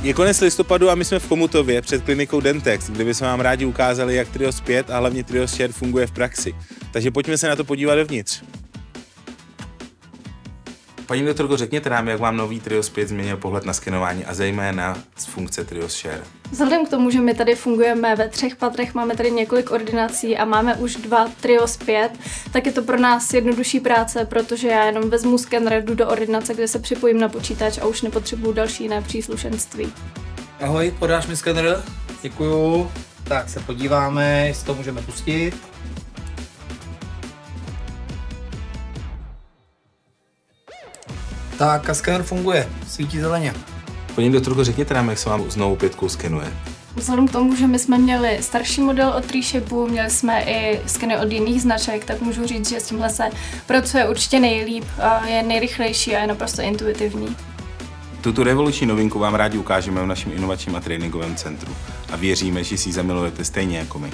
Je konec listopadu a my jsme v Chomutově před klinikou Dentex, kde bychom vám rádi ukázali, jak Trios 5 a hlavně Trios Share funguje v praxi. Takže pojďme se na to podívat dovnitř. Paní doktorko, řekněte nám, jak vám nový Trios 5 změnil pohled na skenování a zejména z funkce Trios Share. Vzhledem k tomu, že my tady fungujeme ve 3 patrech, máme tady několik ordinací a máme už 2 Trios 5, tak je to pro nás jednodušší práce, protože já jenom vezmu skener, jdu do ordinace, kde se připojím na počítač a už nepotřebuju další jiné příslušenství. Ahoj, podáš mi skener? Děkuju. Tak se podíváme, jestli to můžeme pustit. Tak a skener funguje, svítí zeleně. Paní doktorko, řekněte nám, jak se vám s novou 5 skenuje. Vzhledem k tomu, že my jsme měli starší model od Treeshapu, měli jsme i skeny od jiných značek, tak můžu říct, že s tímhle se pracuje určitě nejlíp, je nejrychlejší a je naprosto intuitivní. Tuto revoluční novinku vám rádi ukážeme v našem inovačním a tréninkovém centru a věříme, že si ji zamilujete stejně jako my.